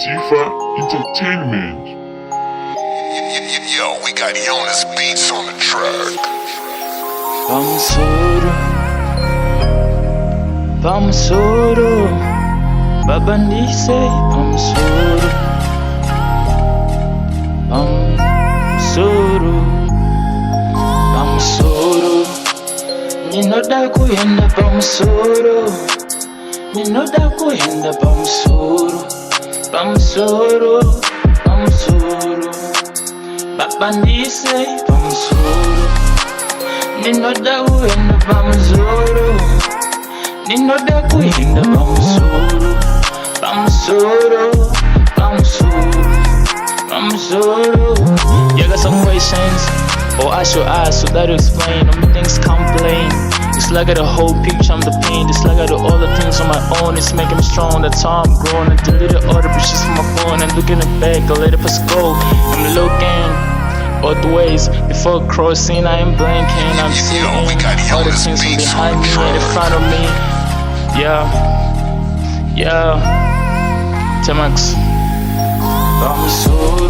Tifa Entertainment. Yo, we got Jonas Beats on the track. Pamusoro, Pamusoro, babandise Pamusoro, Pamusoro, Pamusoro. Ninoda kuyenda Pamusoro, ninoda kuyenda Pamusoro, Pamusoro, Pamusoro, babandise Pamusoro. Ninoda kuyenda Pamusoro, ninoda kuyenda Pamusoro, Pamusoro, Pamusoro, Pamusoro. You got some questions, or I should ask so that you explain. All my things complain. It's like I got a whole picture, I'm the pain. It's like I do all the things on my own. It's making me strong, that's how I'm growing. I deleted all the bitches from my phone. And looking back, I let it pass go. I'm looking both ways before crossing. I am blinking, I'm seeing all the things from behind me and in front of me. Yeah, yeah. Taemax. Pamusoro,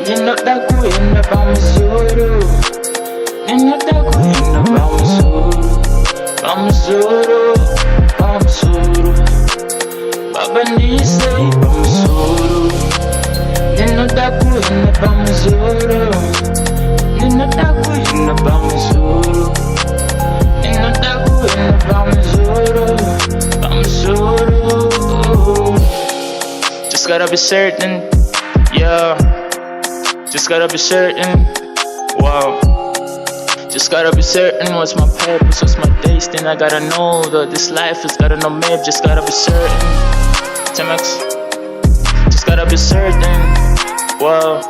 ninoda kuyenda Pamusoro, ninoda kuyenda Pamusoro, Pamusoro, Pamusoro, babandise Pamusoro. Ninoda kuyenda Pamusoro, ninoda kuyenda Pamusoro, ninoda kuyenda Pamusoro, Pamusoro. Just gotta be certain, yeah. Just gotta be certain, wow. Just gotta be certain what's my purpose, what's my destiny. I gotta know that this life has got no map. Just gotta be certain, Taemax. Just gotta be certain, wow.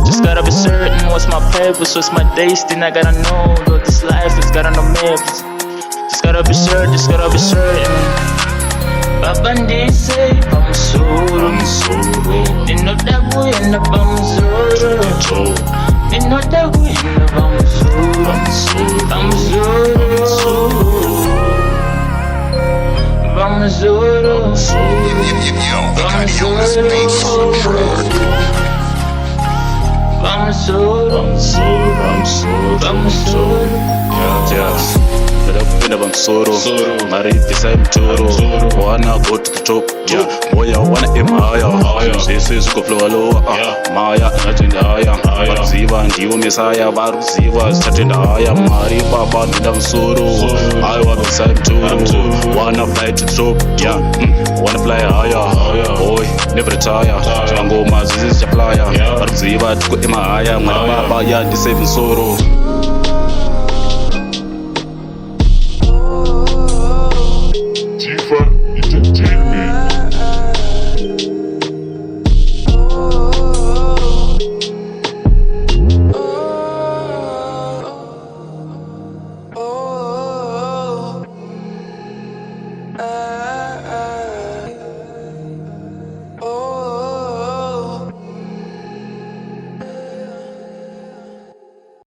Just gotta be certain what's my purpose, what's my destiny. I gotta know that this life has got no maps. Just gotta be certain, just gotta be certain. Babandise Pamusoro, ninoda kuyenda Pamusoro, ninoda kuyenda Pamusoro, Pamusoro, Pamusoro, Yo, we got Jonas Beats on the track. Pamusoro, Pamusoro. Kupinda Pamusoro, Mariti saintflow, wanna go to the top, yeah. Moya wanna aim higher, this is go flow lower, Maya nothing higher, Ziva ndiwo Messiah, Ziva starting higher, Mari Baba Nida Pamusoro, I wanna saintflow, wanna fly to the top, yeah. Wanna fly higher, boy, never retire, Ngoma zizi chaplaya, Ziva tuko aim higher, Mari Baba ya ndise Pamusoro.